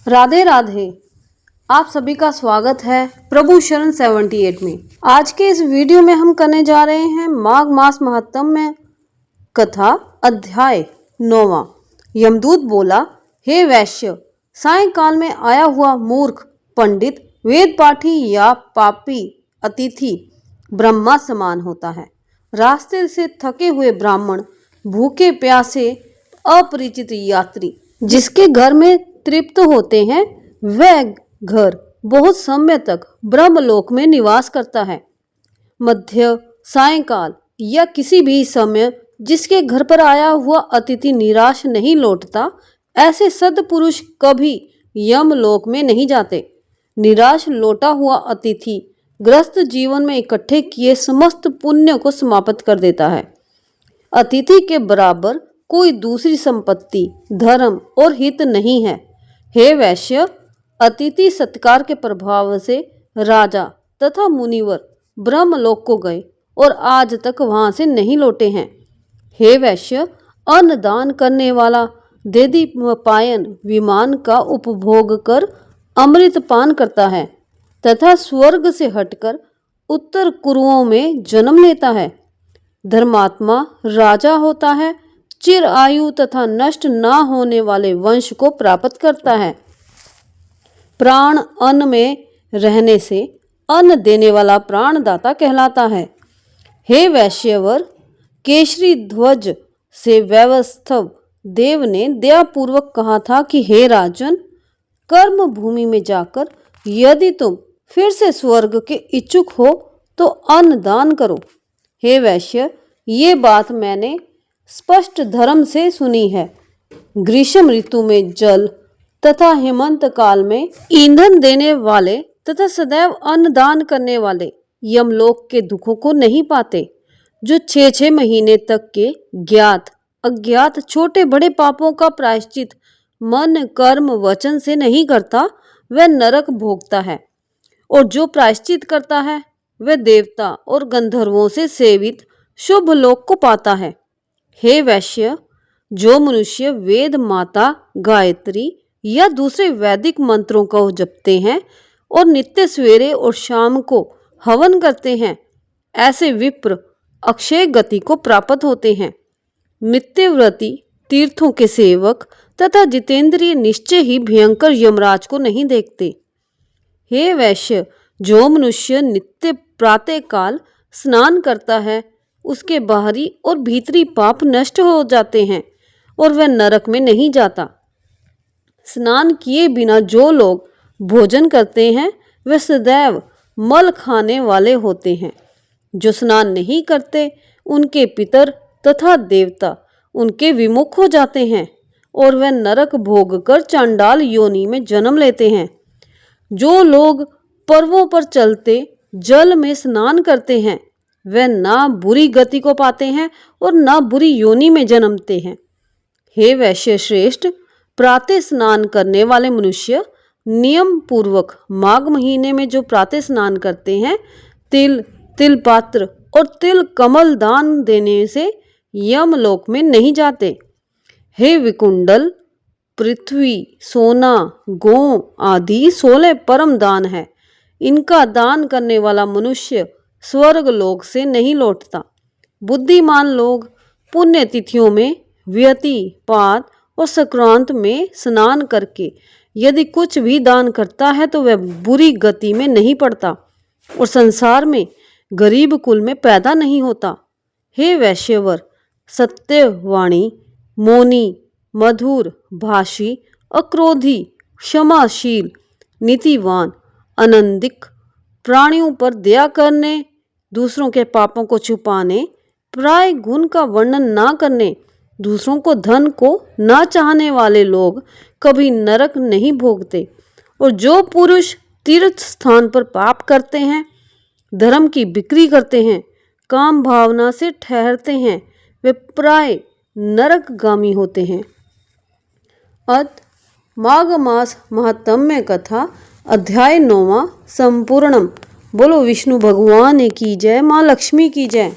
राधे राधे। आप सभी का स्वागत है प्रभु शरण 78 में। आज के इस वीडियो में हम करने जा रहे हैं माघ मास महात्म्य कथा अध्याय 9। यमदूत बोला, हे वैश्य, सायंकाल में आया हुआ मूर्ख पंडित, वेद पाठी या पापी अतिथि ब्रह्मा समान होता है। रास्ते से थके हुए ब्राह्मण, भूखे प्यासे अपरिचित यात्री जिसके घर में तृप्त होते हैं, वह घर बहुत समय तक ब्रह्मलोक में निवास करता है। मध्य, सायंकाल या किसी भी समय जिसके घर पर आया हुआ अतिथि निराश नहीं लौटता, ऐसे सद्पुरुष कभी यमलोक में नहीं जाते। निराश लौटा हुआ अतिथि ग्रस्त जीवन में इकट्ठे किए समस्त पुण्य को समाप्त कर देता है। अतिथि के बराबर कोई दूसरी संपत्ति, धर्म और हित नहीं है। हे वैश्य, अतिथि सत्कार के प्रभाव से राजा तथा मुनिवर ब्रह्मलोक को गए और आज तक वहां से नहीं लौटे हैं। हे वैश्य, अन्न दान करने वाला देदीपायन विमान का उपभोग कर अमृत पान करता है तथा स्वर्ग से हटकर उत्तर कुरुओं में जन्म लेता है। धर्मात्मा राजा होता है, चिर आयु तथा नष्ट न होने वाले वंश को प्राप्त करता है। प्राण अन्न में रहने से अन्न देने वाला प्राणदाता कहलाता है। हे वैश्यवर, केशरी ध्वज से व्यवस्थव देव ने दयापूर्वक कहा था कि हे राजन, कर्म भूमि में जाकर यदि तुम फिर से स्वर्ग के इच्छुक हो तो अन्न दान करो। हे वैश्य, ये बात मैंने स्पष्ट धर्म से सुनी है। ग्रीष्म ऋतु में जल तथा हेमंत काल में ईंधन देने वाले तथा सदैव अन्न दान करने वाले यमलोक के दुखों को नहीं पाते। जो 6-6 महीने तक के ज्ञात अज्ञात छोटे बड़े पापों का प्रायश्चित मन कर्म वचन से नहीं करता, वह नरक भोगता है, और जो प्रायश्चित करता है वह देवता और गंधर्वों से सेवित शुभ लोक को पाता है। हे वैश्य, जो मनुष्य वेद माता गायत्री या दूसरे वैदिक मंत्रों को जपते हैं और नित्य सवेरे और शाम को हवन करते हैं, ऐसे विप्र अक्षय गति को प्राप्त होते हैं। नित्यव्रती, तीर्थों के सेवक तथा जितेंद्रिय निश्चय ही भयंकर यमराज को नहीं देखते। हे वैश्य, जो मनुष्य नित्य प्रातः काल स्नान करता है, उसके बाहरी और भीतरी पाप नष्ट हो जाते हैं और वह नरक में नहीं जाता। स्नान किए बिना जो लोग भोजन करते हैं, वे सदैव मल खाने वाले होते हैं। जो स्नान नहीं करते, उनके पितर तथा देवता उनके विमुख हो जाते हैं और वह नरक भोग कर चांडाल योनि में जन्म लेते हैं। जो लोग पर्वों पर चलते जल में स्नान करते हैं, वह ना बुरी गति को पाते हैं और ना बुरी योनि में जन्मते हैं। हे वैश्य श्रेष्ठ, प्रातः स्नान करने वाले मनुष्य नियम पूर्वक माघ महीने में जो प्रातः स्नान करते हैं, तिल, तिल पात्र और तिल कमल दान देने से यमलोक में नहीं जाते। हे विकुंडल, पृथ्वी, सोना, गौ आदि 16 परम दान है। इनका दान करने वाला मनुष्य स्वर्ग लोक से नहीं लौटता। बुद्धिमान लोग पुण्य तिथियों में व्यति, पात और संक्रांत में स्नान करके यदि कुछ भी दान करता है तो वह बुरी गति में नहीं पड़ता और संसार में गरीब कुल में पैदा नहीं होता। हे वैश्यवर, सत्यवाणी, मौनी, मधुर भाषी, अक्रोधी, क्षमाशील, नीतिवान, आनंदिक, प्राणियों पर दया करने, दूसरों के पापों को छुपाने, प्राय गुण का वर्णन ना करने, दूसरों को धन को ना चाहने वाले लोग कभी नरक नहीं भोगते। और जो पुरुष तीर्थ स्थान पर पाप करते हैं, धर्म की बिक्री करते हैं, काम भावना से ठहरते हैं, वे प्राय नरकगामी होते हैं। अत माघ मास महात्म्य कथा अध्याय 9 संपूर्णम। बोलो विष्णु भगवान की जय, माँ लक्ष्मी की जय।